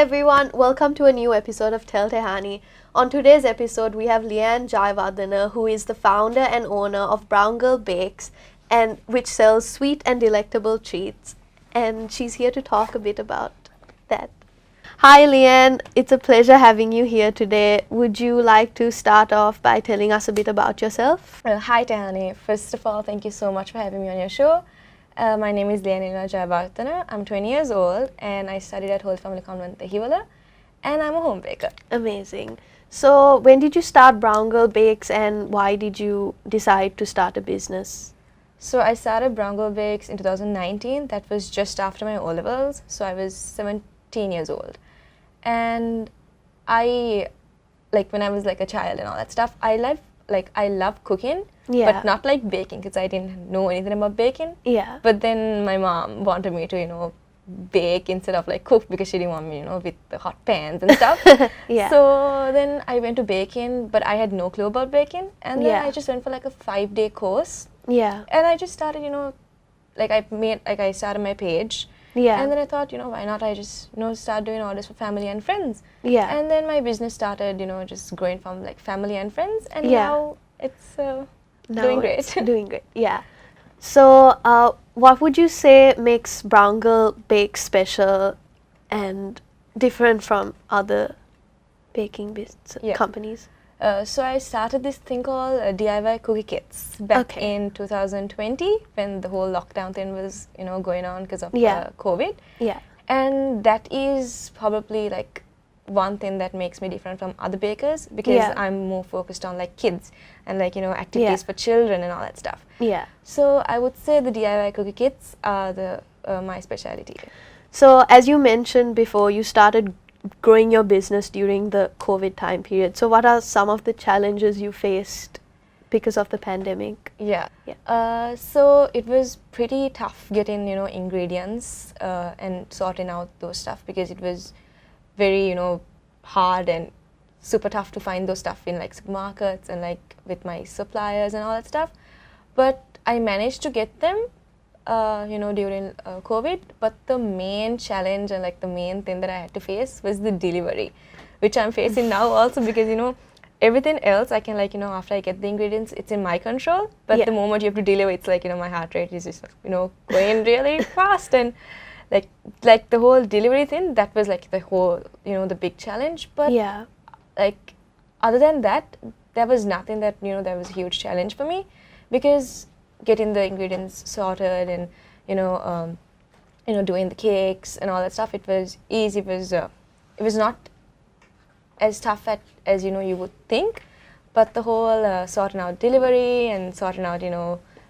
everyone, welcome to a new episode of Tell Tehani. On today's episode, we have Leann Jayawardena, who is the founder and owner of Bronco Bakes, and which sells sweet and delectable treats. And she's here to talk a bit about that. Hi Leann, it's a pleasure having you here today. Would you like to start off by telling us a bit about yourself? Hi Tehani. First of all, thank you so much for having me on your show. My name is Leann Jayawardena. I'm 20 years old and I studied at Holy Family Convent, Tehani, and I'm a home baker. Amazing. So when did you start Bronco Bakes and why did you decide to start a business? So I started Bronco Bakes in 2019. That was just after my O-levels. So I was 17 years old. And when I was like a child and all that stuff, I love cooking, but not like baking because I didn't know anything about baking. Yeah. But then my mom wanted me to, bake instead of like cook because she didn't want me, with the hot pans and stuff. Yeah. So then I went to baking, but I had no clue about baking. And then Yeah. I just went for like a 5-day course. Yeah. And I just started, I started my page. Yeah. And then I thought, why not I just, start doing orders for family and friends. Yeah. And then my business started, just growing from like family and friends. And Yeah. now it's Now doing great. it's doing great. Yeah. So, what would you say makes Bronco Bake special and different from other baking companies? So I started this thing called DIY cookie kits back in 2020 when the whole lockdown thing was, going on because of COVID. Yeah. And that is probably like one thing that makes me different from other bakers because I'm more focused on like kids and like, activities for children and all that stuff. Yeah. So I would say the DIY cookie kits are my specialty. So, as you mentioned before, you started growing your business during the COVID time period. So what are some of the challenges you faced because of the pandemic? Yeah. So it was pretty tough getting, ingredients and sorting out those stuff because it was very, hard and super tough to find those stuff in like supermarkets and like with my suppliers and all that stuff. But I managed to get them during COVID, but the main challenge and like the main thing that I had to face was the delivery, which I'm facing now also because, everything else I can like, after I get the ingredients, it's in my control, but the moment you have to deliver, it's like, my heart rate is just, going really fast and like the whole delivery thing, that was like the whole, the big challenge. But like other than that, there was nothing that, that was a huge challenge for me because getting the ingredients sorted and doing the cakes and all that stuff, it was easy. It was not as tough as you would think, but the whole sorting out delivery and sorting out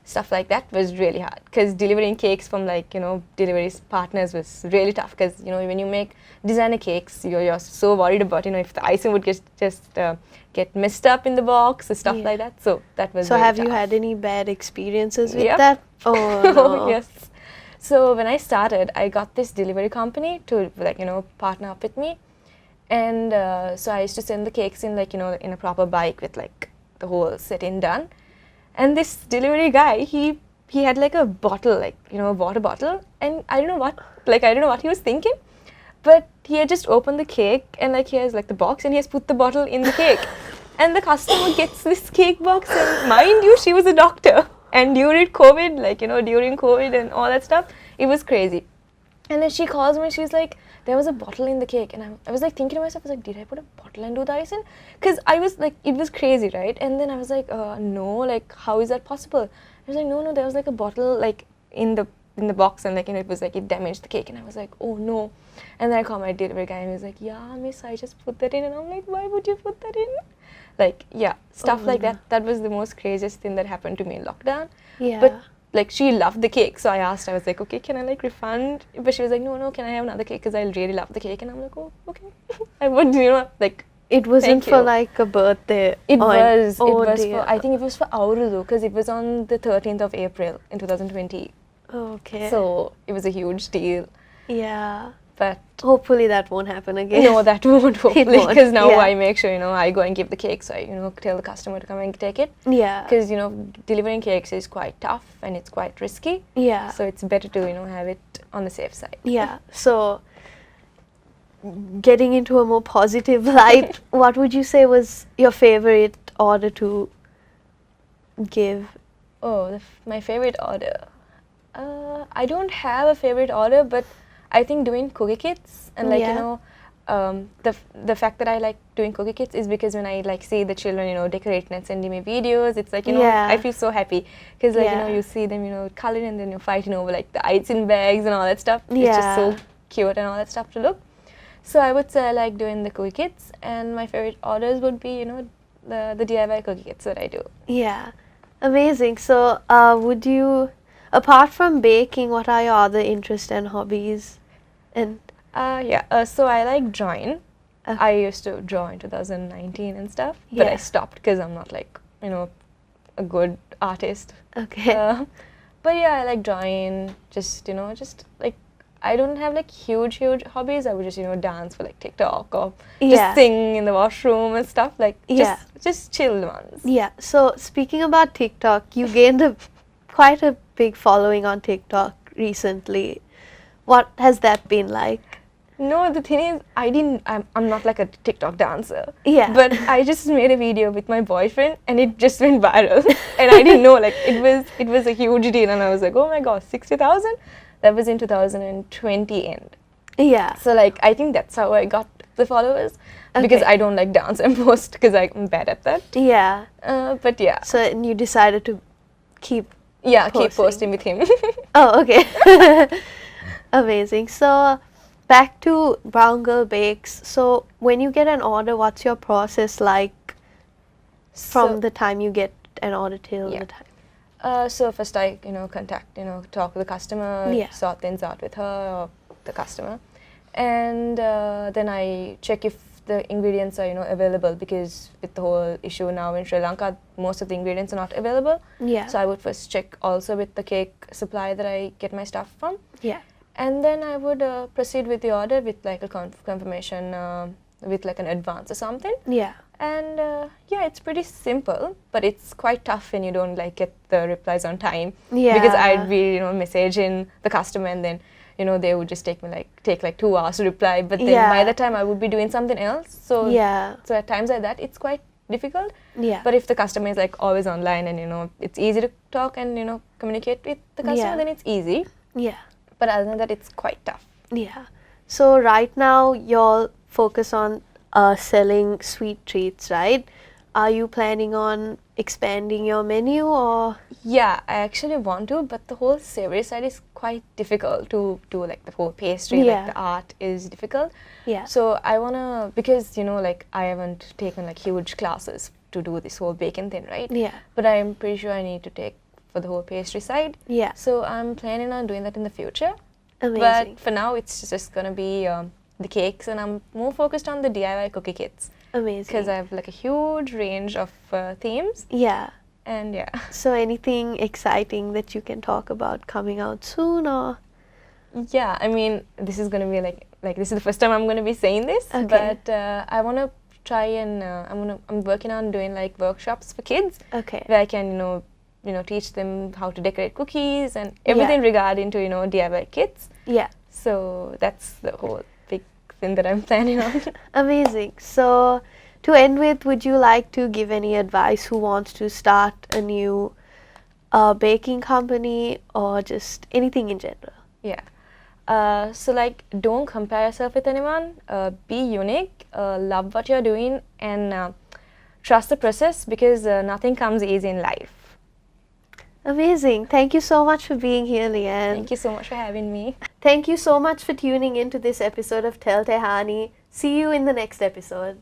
stuff like that was really hard because delivering cakes from like delivery partners was really tough because when you make designer cakes, you're so worried about if the icing would get messed up in the box and stuff like that. So that was. So really have tough. You had any bad experiences with that? Oh no. Yes. So when I started, I got this delivery company to like partner up with me, and so I used to send the cakes in like in a proper bike with like the whole setting done. And this delivery guy, he had like a bottle, like, a water bottle. And I don't know what he was thinking. But he had just opened the cake and like he has like the box and he has put the bottle in the cake. And the customer gets this cake box and mind you, she was a doctor. And during COVID, during COVID and all that stuff, it was crazy. And then she calls me and she's like, there was a bottle in the cake. And I was like thinking to myself, I was like, did I put a bottle and do the icing? Because I was like, it was crazy, right? And then I was like, no, like, how is that possible? I was like, no, there was like a bottle like in the box and like, it was like, it damaged the cake. And I was like, oh no. And then I called my delivery guy and he was like, yeah, miss, I just put that in. And I'm like, why would you put that in? Like, stuff like that. That was the most craziest thing that happened to me in lockdown. Yeah. But like she loved the cake, so I was like, okay, can I like refund? But she was like, no, can I have another cake because I really love the cake. And I'm like, oh, okay. I would, like. It wasn't for like a birthday. It was dear. I think it was for Aurulu because it was on the 13th of April in 2020. Okay. So it was a huge deal. Yeah. But hopefully that won't happen again. No, that won't hopefully because now yeah. I make sure, I go and give the cake. So I, tell the customer to come and take it. Yeah. Because, delivering cakes is quite tough and it's quite risky. Yeah. So it's better to, have it on the safe side. Yeah. So getting into a more positive light, what would you say was your favorite order to give? Oh, my favorite order. I don't have a favorite order, but I think doing cookie kits and like Yeah. you know, the fact that I like doing cookie kits is because when I like see the children, you know, decorating and sending me videos, it's like, you know, Yeah. I feel so happy because like you know, Yeah. you see them, you know, coloring and then you're fighting over like the icing bags and all that stuff. It's just Yeah. so cute and all that stuff to look. So I would say I like doing the cookie kits, and my favorite orders would be, you know, the DIY cookie kits that I do. Yeah. Amazing. So, would you, apart from baking, what are your other interests and hobbies? And So I like drawing. Okay. I used to draw in 2019 and stuff, but I Yeah. stopped because I'm not like, you know, a good artist. Okay. But yeah, I like drawing. Just, you know, just like I don't have like huge hobbies. I would just, you know, dance for like TikTok or Yeah. just sing in the washroom and stuff. Like Yeah. just chill ones. Yeah. So, speaking about TikTok, you gained quite a big following on TikTok recently. What has that been like? No, the thing is, I'm not like a TikTok dancer. Yeah. But I just made a video with my boyfriend and it just went viral. And I didn't know, like, it was a huge deal. And I was like, oh my gosh, 60,000? That was in 2020 end. Yeah. So, like, I think that's how I got the followers. Because Okay. I don't like dance and post because I'm bad at that. Yeah. But yeah. So, and you decided to keep. Yeah, keep posting. posting with him. Oh, okay. Amazing. So, back to Bronco Bakes. So, when you get an order, what's your process like from So- the time you get an order till Yeah. the time? So first I, you know, talk with the customer, Yeah. sort things out with her or the customer. And then I check if the ingredients are, you know, available, because with the whole issue now in Sri Lanka, most of the ingredients are not available. Yeah. So I would first check also with the cake supply that I get my stuff from. Yeah. And then I would proceed with the order with like a confirmation with like an advance or something. Yeah. And yeah, it's pretty simple, but it's quite tough when you don't like get the replies on time. Yeah. Because I'd be, you know, messaging the customer and then, you know, they would just take like 2 hours to reply. But then Yeah. by the time I would be doing something else. So Yeah. so at times like that, it's quite difficult. Yeah. But if the customer is like always online and, you know, it's easy to talk and, you know, communicate with the customer, Yeah. then it's easy. Yeah. But other than that, it's quite tough. Yeah. So right now you'll focus on selling sweet treats, right? Are you planning on expanding your menu or? Yeah, I actually want to, but the whole savory side is quite difficult to do, like the whole pastry, Yeah. like the art is difficult. Yeah. So I wanna, because, you know, like I haven't taken like huge classes to do this whole baking thing, right? Yeah. But I'm pretty sure I need to take for the whole pastry side. Yeah. So I'm planning on doing that in the future. Amazing. But for now, it's just gonna be the cakes, and I'm more focused on the DIY cookie kits. Amazing. Because I have like a huge range of themes, Yeah. and yeah. So anything exciting that you can talk about coming out soon or? Yeah, I mean, this is gonna be like this is the first time I'm gonna be saying this, Okay. but I wanna try and I'm working on doing like workshops for kids Okay. where I can you know teach them how to decorate cookies and everything regarding to DIY kits. Yeah. So that's the whole big thing that I'm planning on. Amazing. So to end with, would you like to give any advice who wants to start a new baking company or just anything in general? Yeah. So like, don't compare yourself with anyone. Be unique. Love what you're doing, and trust the process, because nothing comes easy in life. Amazing. Thank you so much for being here, Leann. Thank you so much for having me. Thank you so much for tuning in to this episode of Tell Tehani. See you in the next episode.